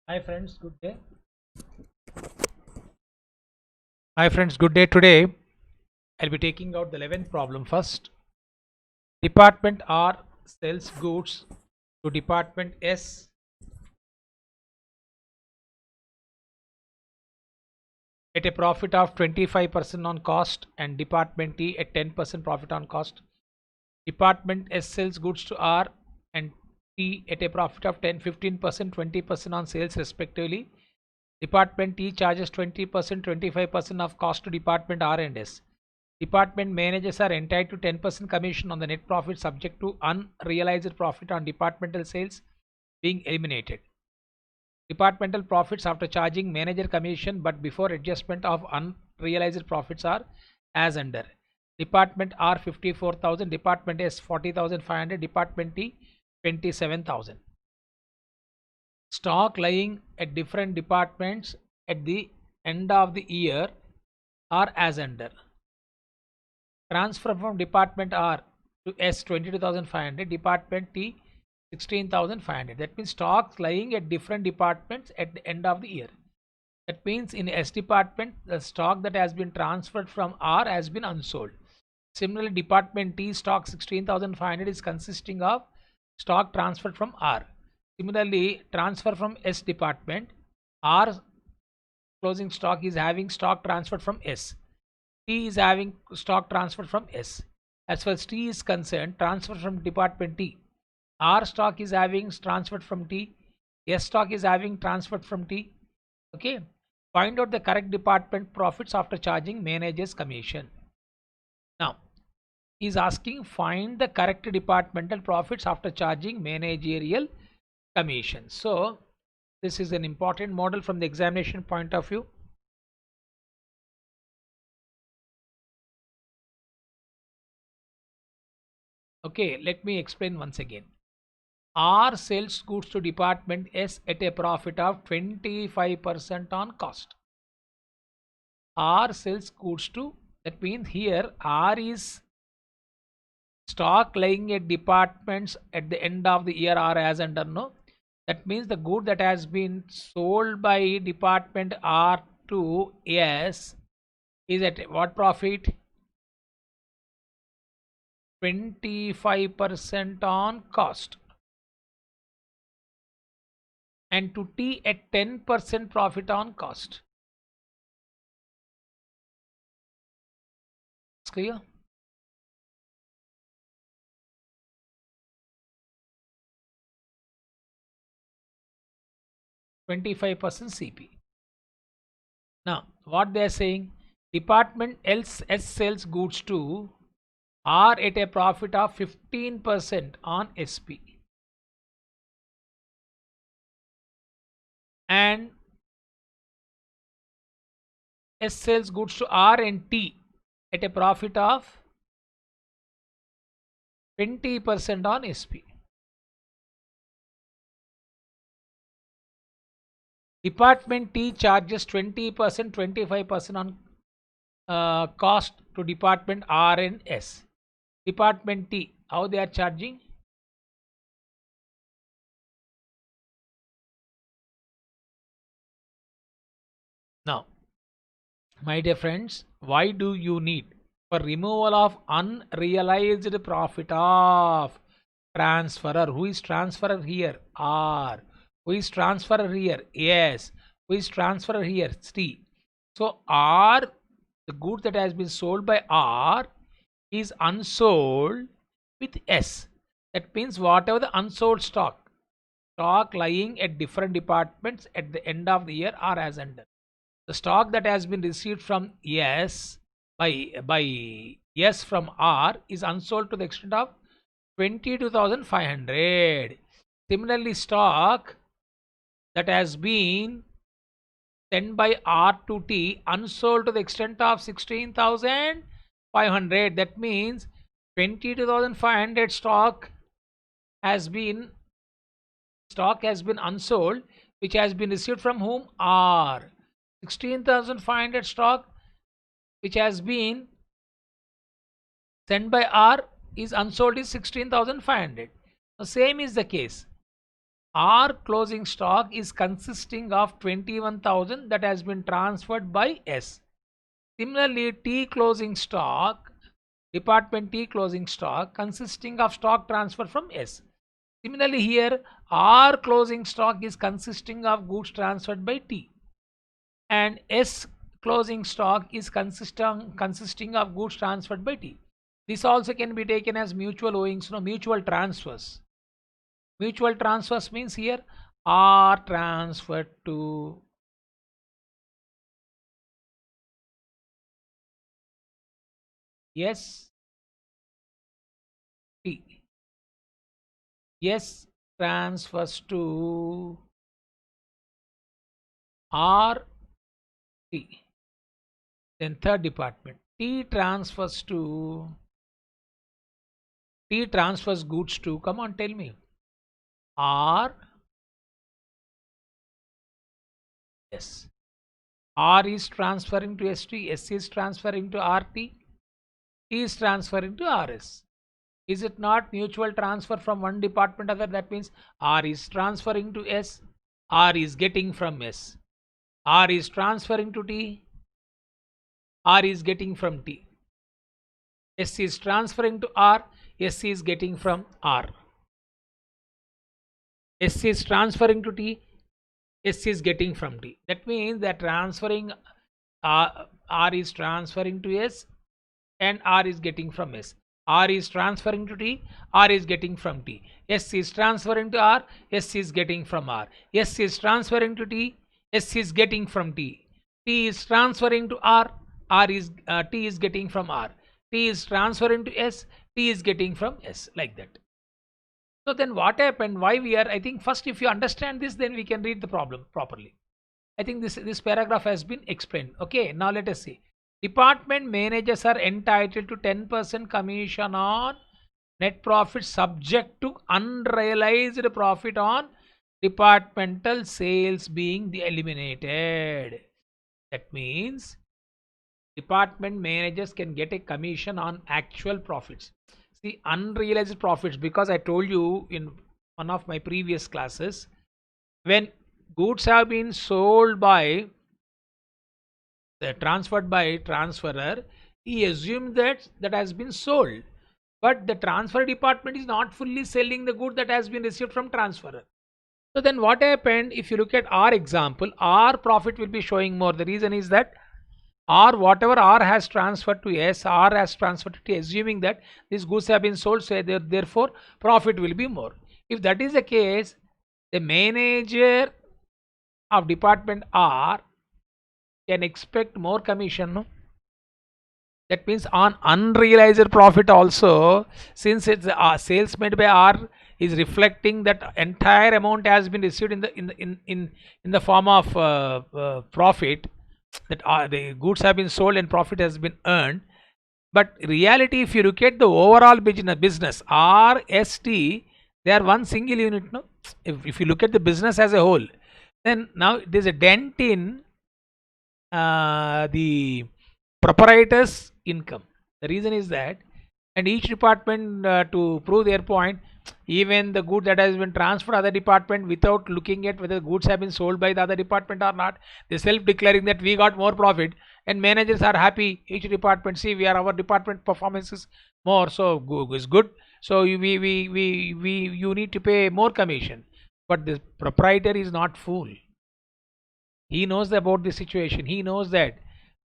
Hi friends, good day. Hi friends, good day. Today I'll be taking out the 11th problem first. Department R sells goods to Department S at a profit of 25% on cost and Department T at 10% profit on cost. Department S sells goods to R and T at a profit of 10, 15%, 20% on sales respectively. Department T charges 20%, 25% of cost to Department R and S. Department managers are entitled to 10% commission on the net profit subject to unrealized profit on departmental sales being eliminated. Departmental profits after charging manager commission but before adjustment of unrealized profits are as under. Department R 54,000, Department S 40,500, Department T 27,000. Stock lying at different departments at the end of the year are as under. Transfer from Department R to S 22,500, Department T 16,500. That means stocks lying at different departments at the end of the year. That means in S department, the stock that has been transferred from R has been unsold. Similarly, Department T stock 16,500 is consisting of stock transferred from R. Similarly, transfer from S department, R closing stock is having stock transferred from S. T is having stock transfer from S. As far as T is concerned, transfer from Department T. R stock is having transferred from T. S stock is having transferred from T. Okay. Find out the correct department profits after charging manager's commission. Now, he is asking find the correct departmental profits after charging managerial commission. So, this is an important model from the examination point of view. Okay, let me explain once again. R sells goods to Department S at a profit of 25% on cost. R sells goods to, that means here R is stock lying at departments at the end of the year are as under, no. That means the good that has been sold by Department R to S is at what profit? 25% on cost. And to T at 10% profit on cost. It's clear? %25 CP. Now, what they are saying, Department S sells goods to R at a profit of 15% on SP. And S sells goods to R and T at a profit of 20% on SP. Department T charges 20%, 25% on cost to Department R and S. Department T, how they are charging? Now, my dear friends, why do you need for removal of unrealized profit of transferor? Who is transferor here? R. Who is transferor here? S. Who is transferor here? T. So R, the good that has been sold by R is unsold with S. That means whatever the unsold stock lying at different departments at the end of the year are as under. The stock that has been received from S by S from R is unsold to the extent of 22,500. Similarly, stock that has been sent by R to T unsold to the extent of 16,500. That means 22,500 stock has been unsold, which has been received from whom? R. 16,500 stock which has been sent by R is unsold is 16,500. The same is the case. R closing stock is consisting of 21,000 that has been transferred by S. Similarly, T closing stock, department T closing stock consisting of stock transfer from S. Similarly, here R closing stock is consisting of goods transferred by T, and S closing stock is consisting of goods transferred by T. This also can be taken as mutual owings, mutual transfers. Mutual transfers means here R transferred to S T. S transfers to R T. Then third department, T transfers goods to, come on, tell me, R. S. R is transferring to ST, S is transferring to RT, T is transferring to RS. Is it not mutual transfer from one department to other? That means R is transferring to S, R is getting from S. R is transferring to T, R is getting from T. S is transferring to R, S is getting from R. S is transferring to T, S is getting from T. That means that transferring R is transferring to S and R is getting from S. R is transferring to T, R is getting from T. S is transferring to R, S is getting from R. S is transferring to T, S is getting from T. T is transferring to R, T is getting from R. T is transferring to S, T is getting from S, like that. So then what happened? Why we are? I think first, if you understand this, then we can read the problem properly. I think this paragraph has been explained. Okay, now let us see. Department managers are entitled to 10% commission on net profit subject to unrealized profit on departmental sales being eliminated. That means department managers can get a commission on actual profits. See, unrealized profits, because I told you in one of my previous classes, when goods have been sold by transferred by transferor, he assumed that has been sold, but the transfer department is not fully selling the good that has been received from transferor. So then what happened? If you look at our example, our profit will be showing more. The reason is that R, whatever R has transferred to S, R has transferred to T, assuming that these goods have been sold, so therefore profit will be more. If that is the case, the manager of department R can expect more commission, no? That means on unrealized profit also, since it's sales made by R is reflecting that entire amount has been received in the form of profit, that the goods have been sold and profit has been earned. But reality, if you look at the overall business RST, they are one single unit, no? If you look at the business as a whole, then now there's a dent in the proprietor's income. The reason is that, and each department to prove their point, even the good that has been transferred to other department without looking at whether the goods have been sold by the other department or not, they self declaring that we got more profit, and managers are happy. Each department, see, our department performance is more, so is good, so you need to pay more commission. But the proprietor is not fool. He knows about the situation. He knows that,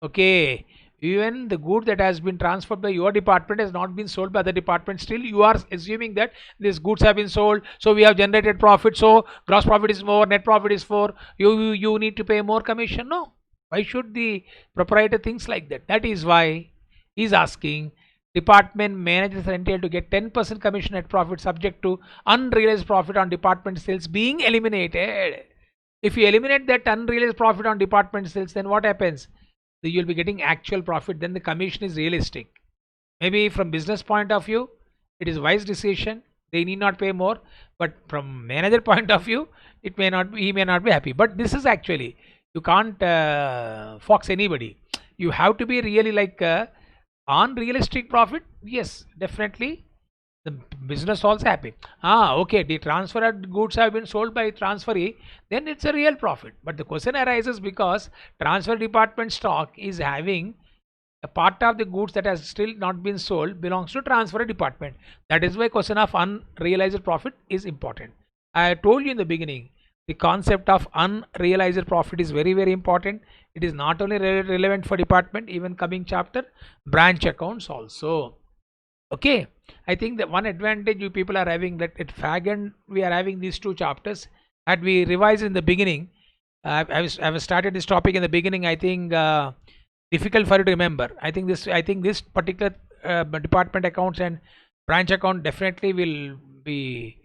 okay, even the good that has been transferred by your department has not been sold by the department. Still, you are assuming that these goods have been sold, so we have generated profit, so gross profit is more, net profit is 4. You need to pay more commission. No. Why should the proprietor thinks like that? That is why he's asking department managers are entitled to get 10% commission net profit subject to unrealized profit on department sales being eliminated. If you eliminate that unrealized profit on department sales, then what happens? You'll be getting actual profit. Then the commission is realistic. Maybe from business point of view, it is wise decision. They need not pay more. But from manager point of view, it may not be. He may not be happy. But this is actually, you can't fox anybody. You have to be really like on realistic profit. Yes, definitely. The business also happy. Okay, the transferred goods have been sold by transferee, then it's a real profit. But the question arises because transfer department stock is having a part of the goods that has still not been sold belongs to transfer department. That is why question of unrealized profit is important. I told you in the beginning, the concept of unrealized profit is very, very important. It is not only relevant for department, even coming chapter, branch accounts also. Okay, I think that one advantage you people are having, that at Fagan we are having these two chapters. Had we revised in the beginning, I have started this topic in the beginning. I think difficult for you to remember. I think this particular department accounts and branch account definitely will be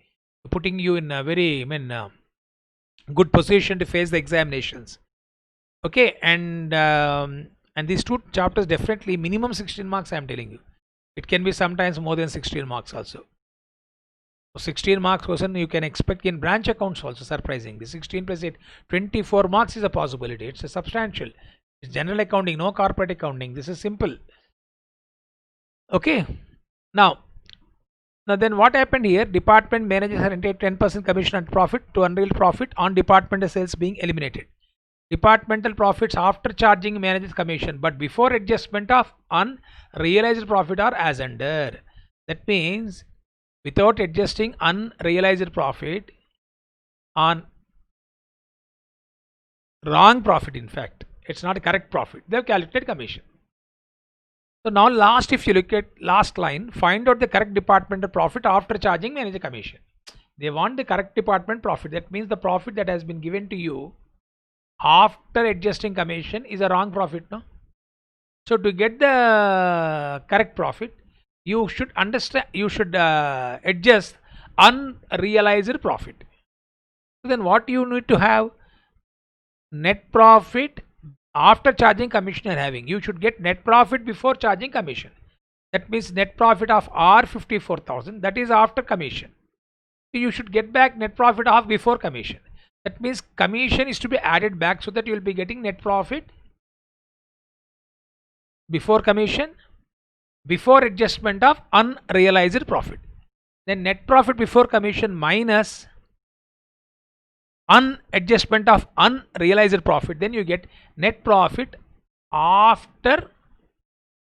putting you in a very, good position to face the examinations. Okay, and these two chapters definitely minimum 16 marks. I am telling you, it can be sometimes more than 16 marks also. So 16 marks question you can expect in branch accounts also. Surprisingly, 16 plus 8, 24 marks is a possibility. It's a substantial. It's general accounting, no corporate accounting. This is simple. Okay. Now, then what happened here? Department managers are entitled 10% commission on profit to unreal profit on departmental sales being eliminated. Departmental profits after charging managers commission, but before adjustment of unrealized profit are as under. That means without adjusting unrealized profit on wrong profit, in fact it's not a correct profit, they have calculated commission. So now last, if you look at last line, find out the correct departmental profit after charging manager commission. They want the correct department profit. That means the profit that has been given to you after adjusting commission is a wrong profit, no? So to get the correct profit, you should understand, you should adjust unrealized profit. So then what you need to have? Net profit after charging commission you're having. You should get net profit before charging commission. That means net profit of R 54,000, that is after commission. So you should get back net profit of before commission. That means commission is to be added back so that you will be getting net profit before commission, before adjustment of unrealized profit. Then net profit before commission minus unadjustment of unrealized profit, then you get net profit after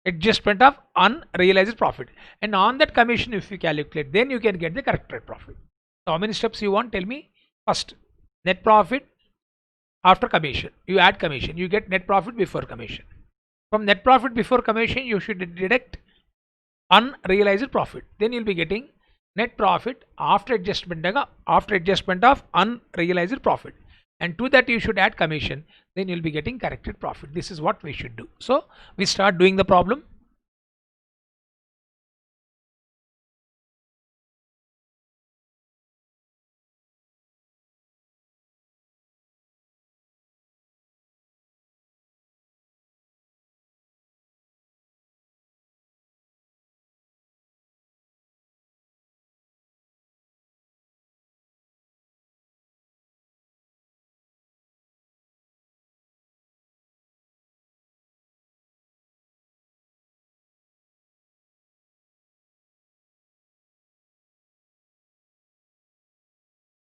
adjustment of unrealized profit, and on that commission if you calculate, then you can get the correct net profit. So how many steps you want? Tell me. First, net profit after commission, you add commission, you get net profit before commission. From net profit before commission you should deduct unrealized profit, then you'll be getting net profit after adjustment of unrealized profit, and to that you should add commission, then you'll be getting corrected profit. This is what we should do. So we start doing the problem.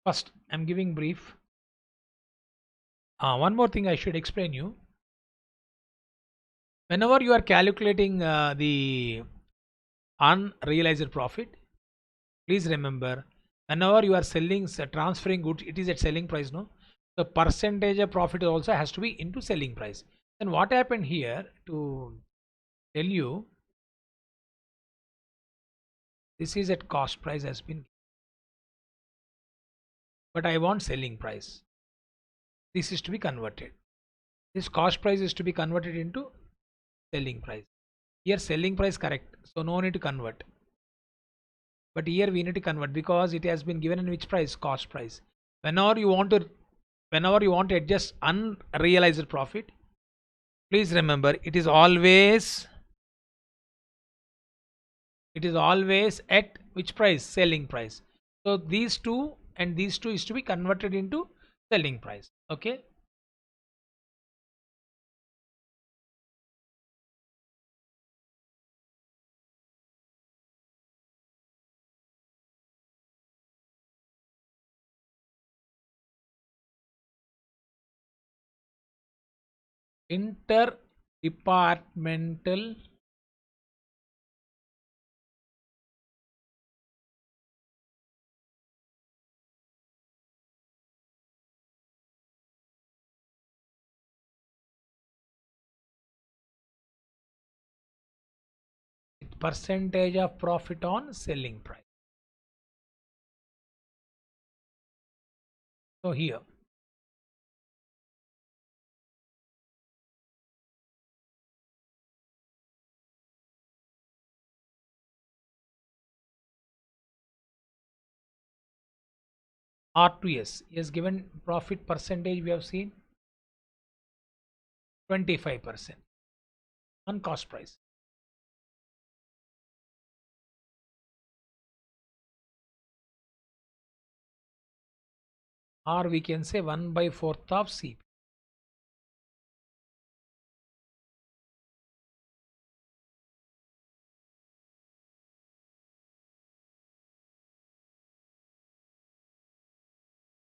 First, I'm giving brief. One more thing I should explain you. Whenever you are calculating the unrealized profit, please remember, whenever you are selling, transferring goods, it is at selling price, no? The percentage of profit also has to be into selling price. Then what happened here, to tell you, this is at cost price has been, but I want selling price. This is to be converted. This cost price is to be converted into selling price. Here selling price correct, so no need to convert. But here we need to convert because it has been given in which price? Cost price. Whenever you want to adjust unrealized profit, please remember it is always at which price? Selling price. So these two and these two is to be converted into selling price. Okay. interdepartmental percentage of profit on selling price. So here R2S is given profit percentage, we have seen 25% on cost price. Or we can say 1/4 of CP.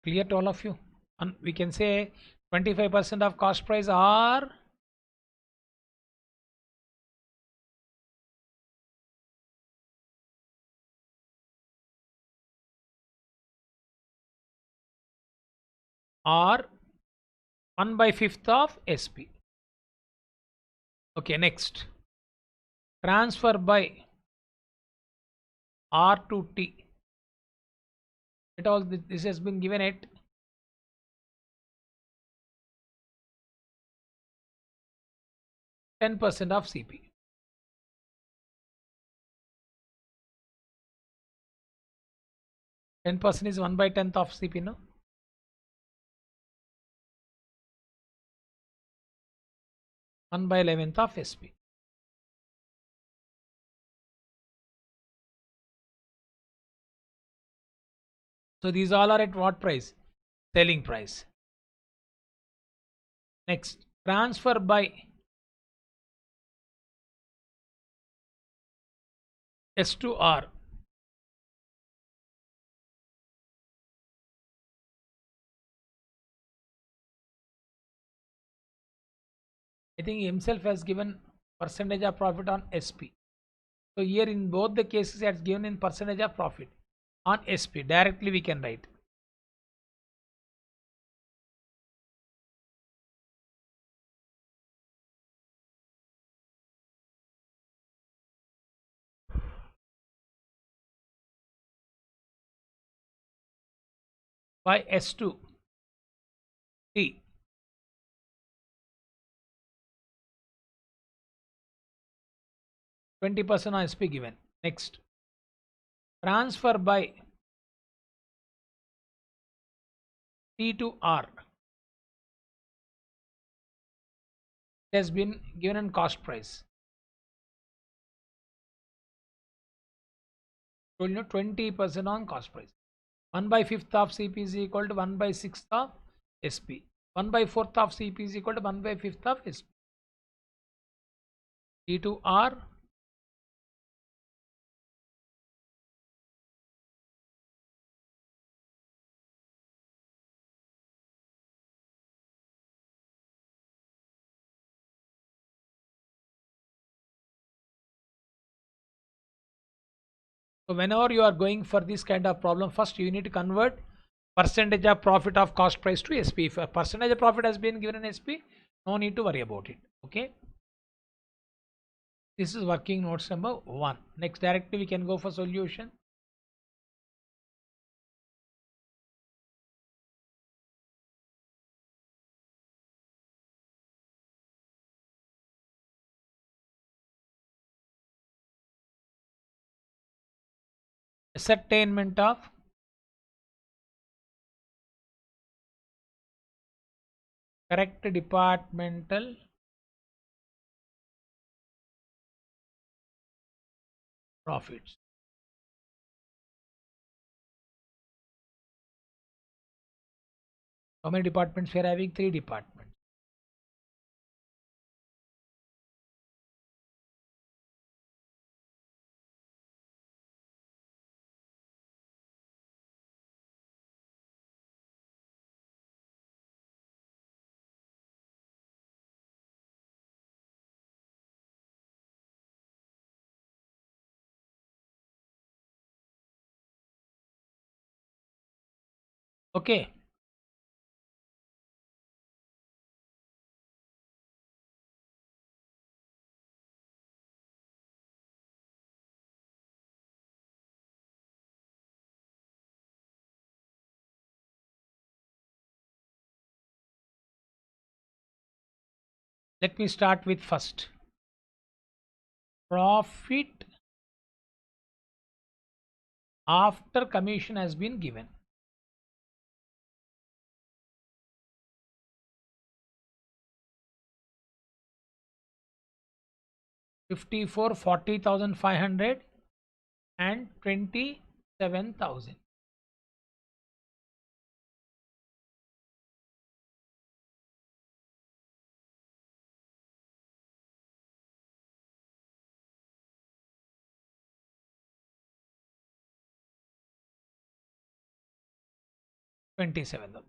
Clear to all of you? And we can say 25% of cost price or or 1/5 of SP. Okay, next. Transfer by R to T. It all this has been given at 10% of CP. 10% is 1/10 of CP, no? 1/11 of SP. So these all are at what price? Selling price. Next, transfer by S to R. I think himself has given percentage of profit on SP. So here in both the cases it has given in percentage of profit on SP. Directly we can write. By S2 T. 20% on SP given. Next, transfer by T to R. It has been given in cost price. Told you 20% on cost price. 1/5 of CP is equal to 1/6 of SP. 1/4 of CP is equal to 1/5 of SP. T to R. So whenever you are going for this kind of problem, first you need to convert percentage of profit of cost price to SP. If a percentage of profit has been given in SP, no need to worry about it. Okay. This is working notes number 1. Next, directly we can go for solution. Ascertainment of correct departmental profits. How many departments we are having? 3 departments. Okay. Let me start with first. Profit after commission has been given. 54, 40,500 and 27,000.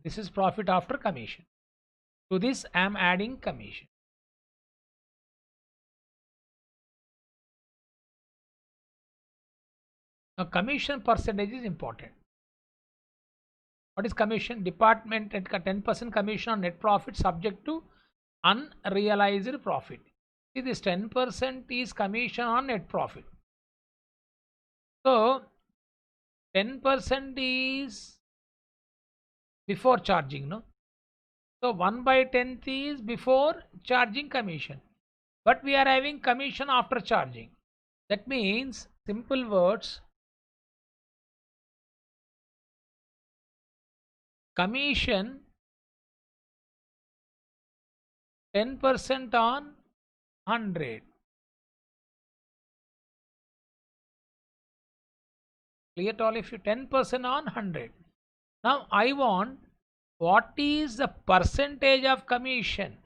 This is profit after commission. To this I am adding commission. Now commission percentage is important. What is commission? Department at 10% commission on net profit subject to unrealized profit. See, this 10% is commission on net profit. So 10% is before charging, no? So 1/10th is before charging commission. But we are having commission after charging. That means, simple words, commission 10% on 100. Clear to all of you? 10% on 100. Now I want, what is the percentage of commission?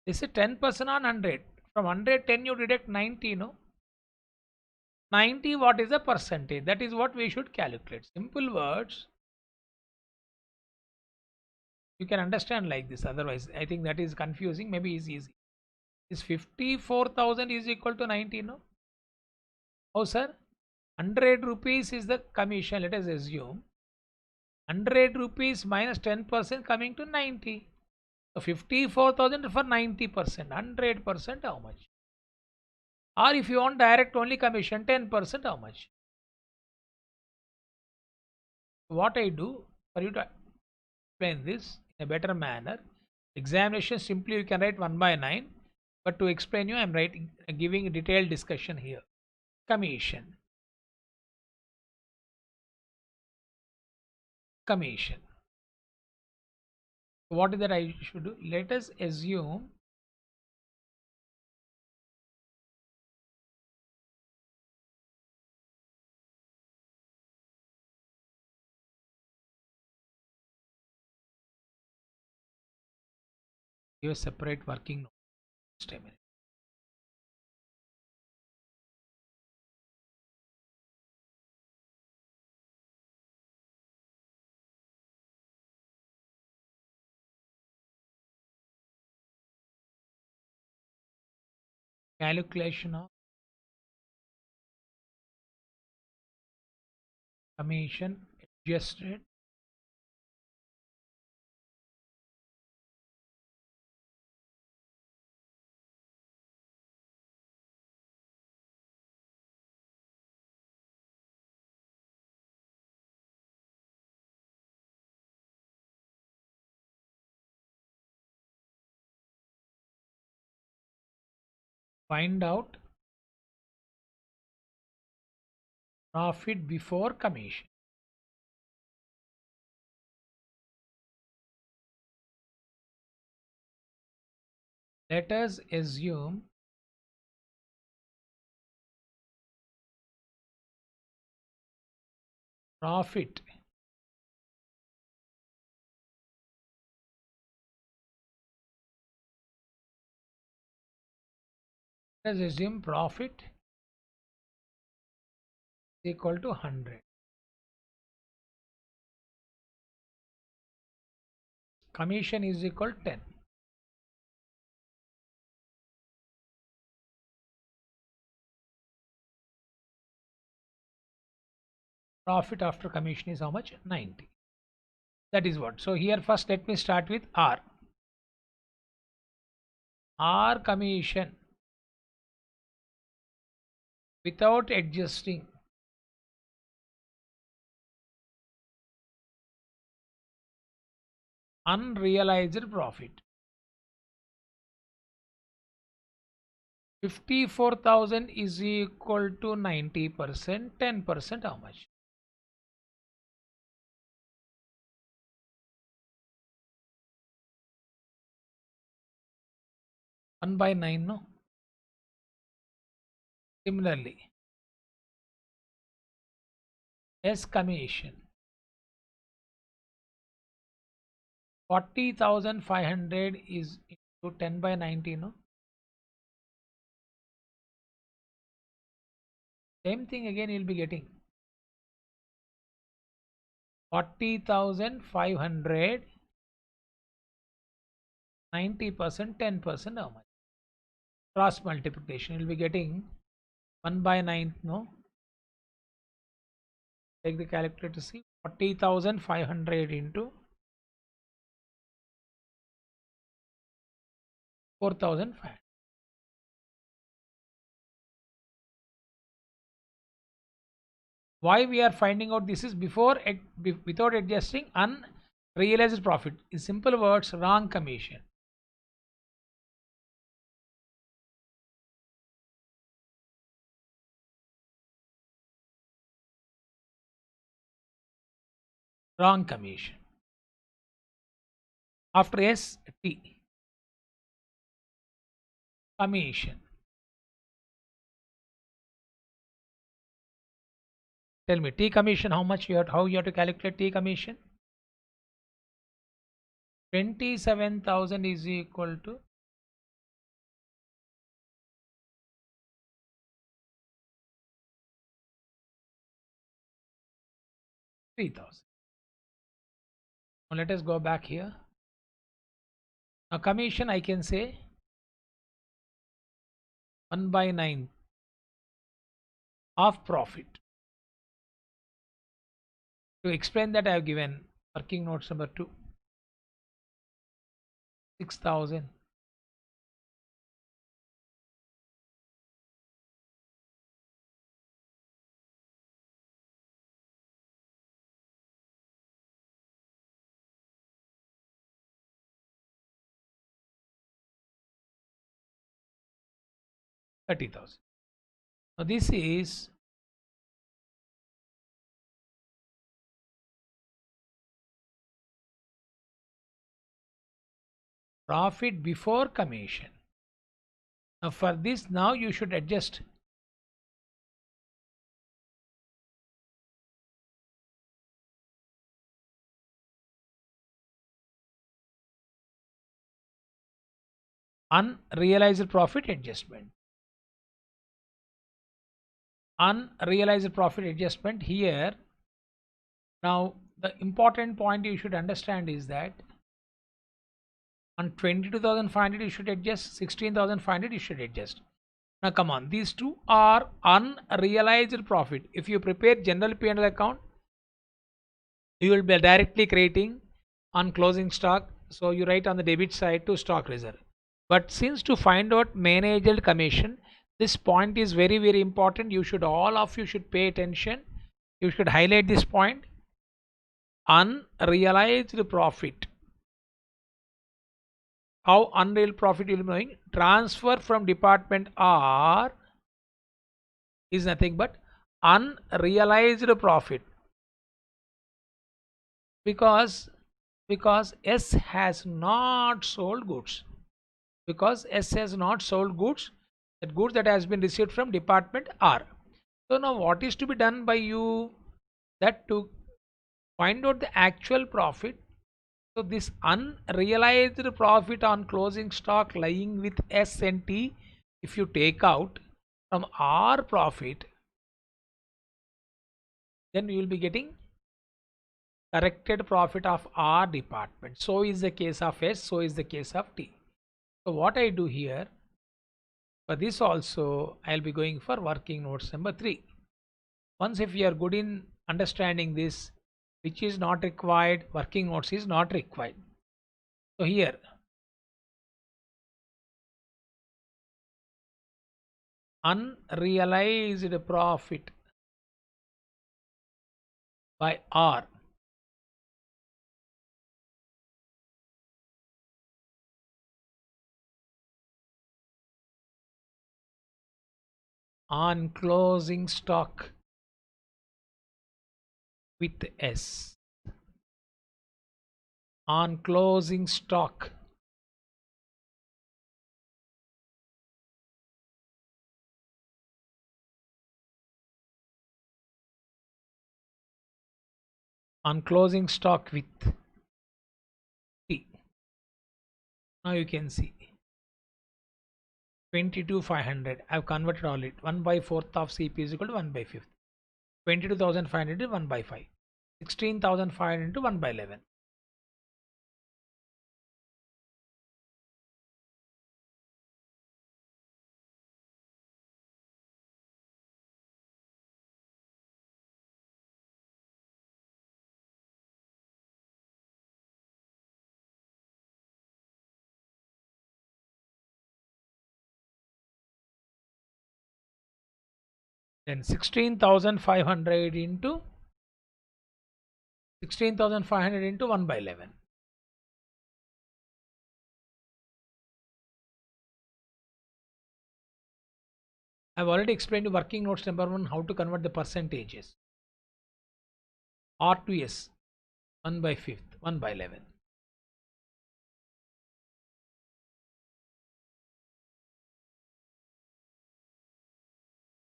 This is 10% on 100. From 110 you deduct 90, no? 90, what is the percentage? That is what we should calculate. Simple words. You can understand like this. Otherwise, I think that is confusing. Maybe it's easy. Is 54,000 is equal to 90, no? Oh, sir. 100 rupees is the commission. Let us assume 100 rupees minus 10% coming to 90. So 54,000 for 90%. 100% how much? Or if you want direct only commission, 10% how much? What I do for you to explain this in a better manner, examination simply you can write 1/9, but to explain you I am writing, giving a detailed discussion here. Commission. Commission. What is that I should do? Let us assume give a separate working note. Just a minute. Calculation of commission adjusted find out profit before commission. Let us assume profit let us assume profit is equal to 100. Commission is equal to 10. Profit after commission is how much? 90. That is what. So here first let me start with R. R commission without adjusting unrealized profit. 54,000 is equal to 90%. 10% how much? One by 9, no? Similarly, S commission 40,500 is into 10 by 90, no? Same thing again you'll be getting 40,500, 90%, 10% how much? Cross multiplication you'll be getting 1 by 9, no? Take the calculator to see 40,500 into 4,500. Why we are finding out this is without adjusting unrealized profit. In simple words, wrong commission. Wrong commission. After S, T. Commission. Tell me, T commission, how much how you have to calculate T commission? 27,000 is equal to 3,000. Now let us go back here. Now commission I can say 1 by 9 of profit. To explain that I have given working notes number 2. 6,000. Now this is profit before commission. Now for this, now you should adjust unrealized profit adjustment. Unrealized profit adjustment here. Now the important point you should understand is that on 22,500 you should adjust, 16,500 you should adjust. Now come on, these two are unrealized profit. If you prepare general P&L account, you will be directly creating on closing stock, so you write on the debit side to stock reserve. But since to find out managed commission, this point is very important. You should, all of you should pay attention. You should highlight this point. Unrealized profit. How unreal profit you will be knowing? Transfer from department R is nothing but unrealized profit, because S has not sold goods. Because S has not sold goods, that goods that has been received from department R. So now what is to be done by you? That to find out the actual profit. So this unrealized profit on closing stock lying with S and T, if you take out from R profit, then you will be getting corrected profit of R department. So is the case of S, so is the case of T. So what I do here, for this also I will be going for working notes number 3. Once if you are good in understanding this, which is not required, working notes is not required. So here unrealized profit by R on closing stock with S, on closing stock on closing stock with T. Now you can see 22,500. I've converted all it. 1 by 4th of CP is equal to 1 by 5th. 22,500 1 by 5. 16,500 into 1 by 11. Then 16,500 into 16,500 into 1 by 11. I've already explained to working notes number 1 how to convert the percentages. R to S, 1 by 5th, 1 by 11.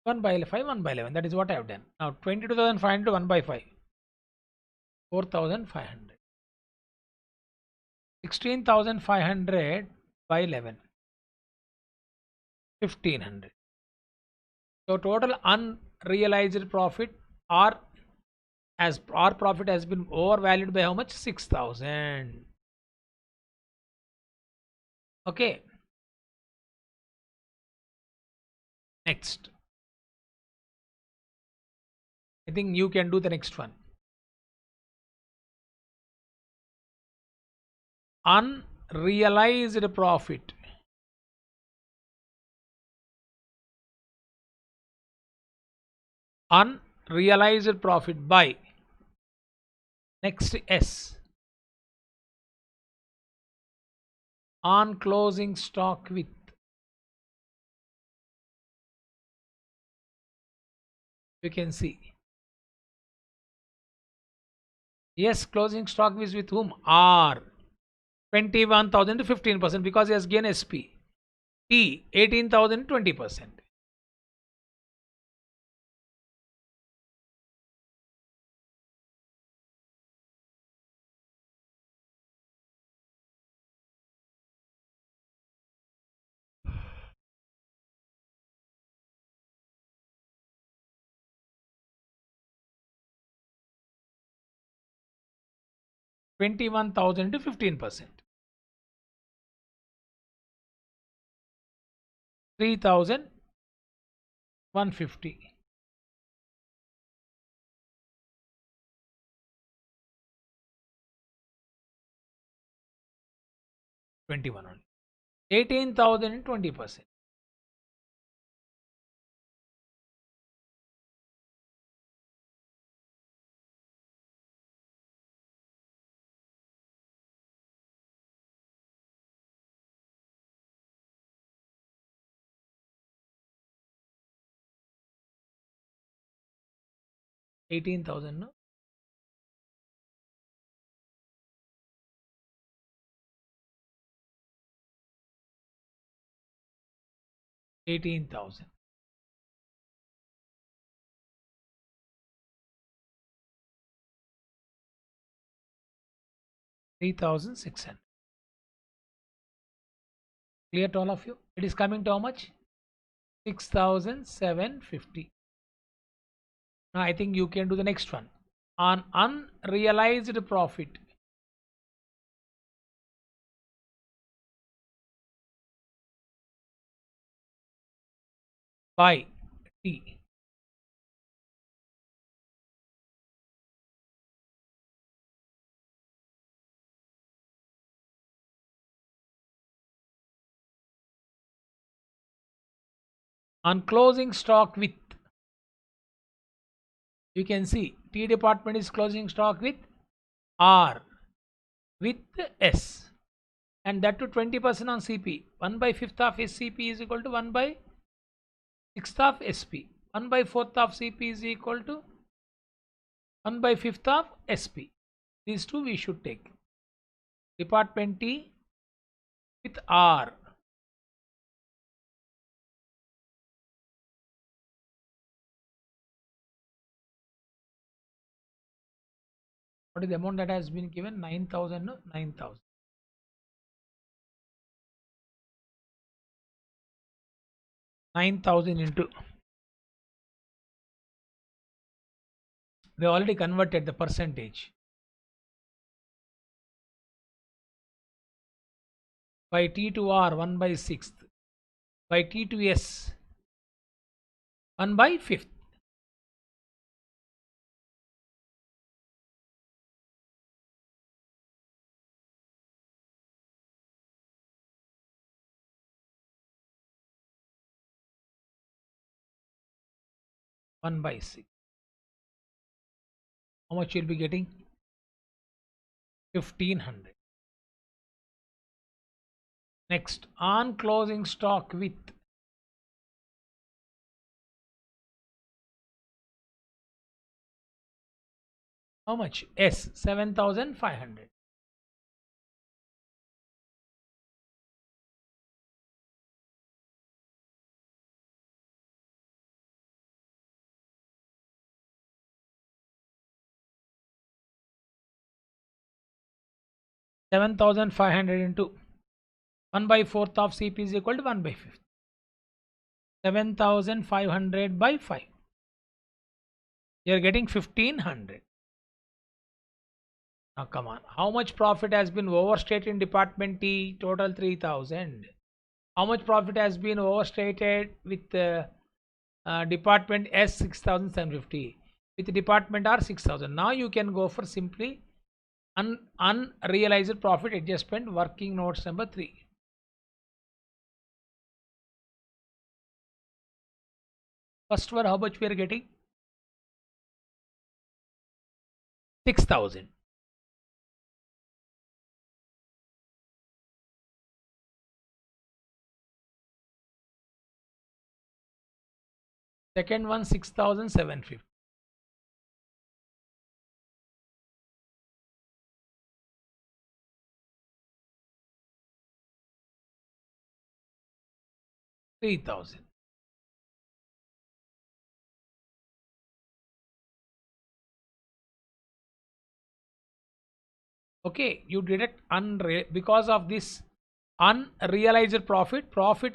One by 5, 1 by 11. That is what I have done. Now 22,500 1 by 5. 4,500. 16,500 by 11. 1,500. So total unrealized profit or as our profit has been overvalued by how much? 6,000. Okay. Next. I think you can do the next one. Unrealized profit. Unrealized profit by next S on closing stock with you can see yes closing stock is with whom R 21,000 to 15% because he has gained SP T 18,000 20%. $21,000 to 15%. 3,150. 21 only. 18,000 and 20%. 18,000 no? 18,000. 3,600. Clear to all of you? It is coming to how much? 6,750. Now I think you can do the next one. On unrealized profit by T On closing stock with, you can see T department is closing stock with R with S, and that to 20% on CP. 1 by 5th of SCP is equal to 1 by 6th of SP. 1 by 4th of CP is equal to 1 by 5th of SP. These two we should take. Department T with R. What is the amount that has been given? 9,000. No? 9,000. 9,000 into. We already converted the percentage. By T to R 1 by 6th. By T to S 1 by 5th. One by 6. How much you'll be getting? 1,500. Next, on closing stock with how much? S 7,500. into 1 by 4th of CP is equal to 1 by 5th. 7,500 by 5. You are getting 1,500. Now come on. How much profit has been overstated in department T? Total 3,000. How much profit has been overstated with department S? 6,750. With department R 6,000. Now you can go for simply unrealized profit adjustment, working notes number 3. First one, how much we are getting? 6,000. Second one 6,750. $3,000. Okay, you deduct because of this unrealized profit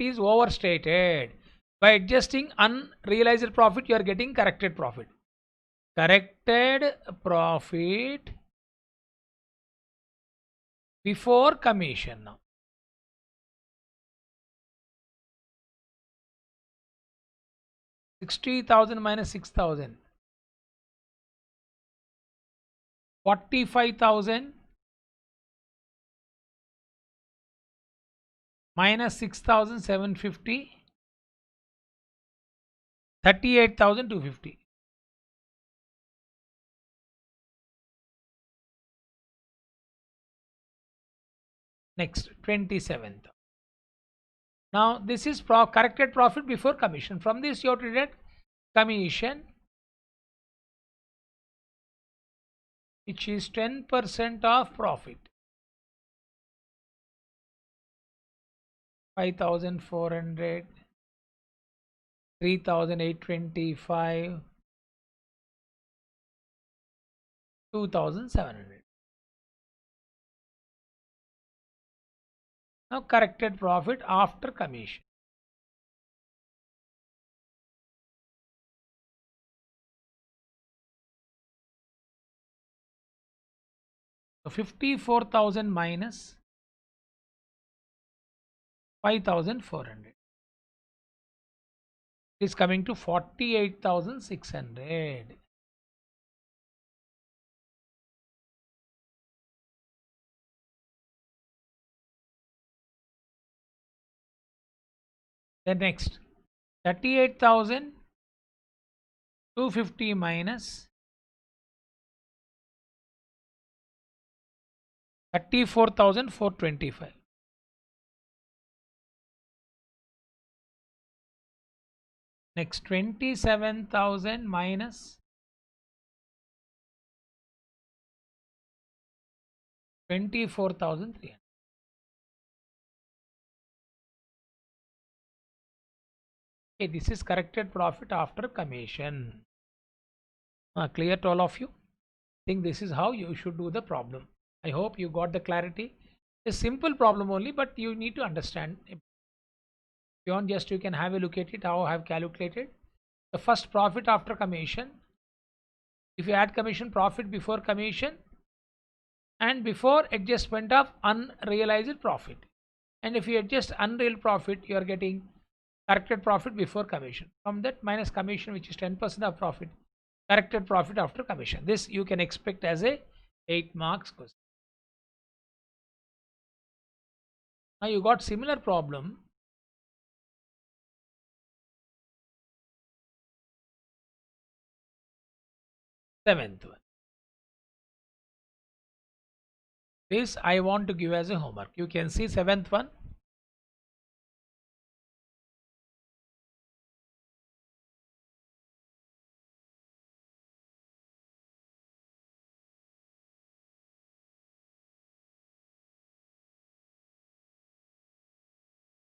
is overstated. By adjusting unrealized profit, you are getting corrected profit. Corrected profit before commission. Now 60,000 minus 6,000, 45,000 minus 6,750, 38,250. Next 27th. Now this is corrected profit before commission. From this you have to deduct commission, which is 10% of profit. 5,400, 3,825, 2,700. Now corrected profit after commission. So 54,000 minus 5,400 is coming to 48,600. Then next, 38,250 minus 34,425. Next 27,000 minus 24,300. Okay, this is corrected profit after commission. Clear to all of you? I think this is how you should do the problem. I hope you got the clarity. A simple problem only, but you need to understand. Beyond just you can have a look at it how I have calculated the first profit after commission. If you add commission, profit before commission and before adjustment of unrealized profit, and if you adjust unrealized profit, you are getting corrected profit before commission. From that minus commission, which is 10% of profit, corrected profit after commission. This you can expect as a 8 marks question. Now you got similar problem. Seventh one. This I want to give as a homework. You can see seventh one.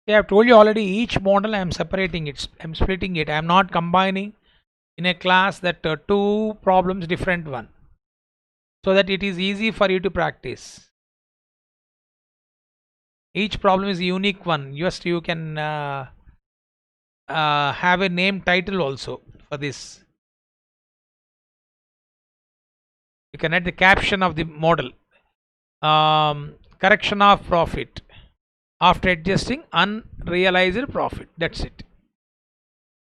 I have told you already, each model I am separating it, I am splitting it. I am not combining in a class that two problems different one, so that it is easy for you to practice. Each problem is a unique one. Just you can have a name title also for this. You can add the caption of the model. Correction of profit after adjusting unrealized profit. That's it.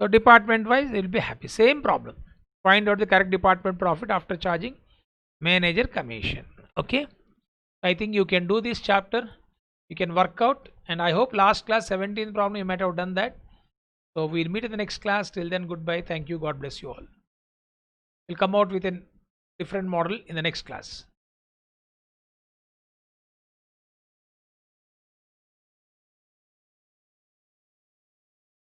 So department wise, they will be happy. Same problem. Find out the correct department profit after charging manager commission. Okay. I think you can do this chapter. You can work out, and I hope last class 17th problem you might have done that. So we'll meet in the next class. Till then, goodbye. Thank you. God bless you all. We'll come out with a different model in the next class.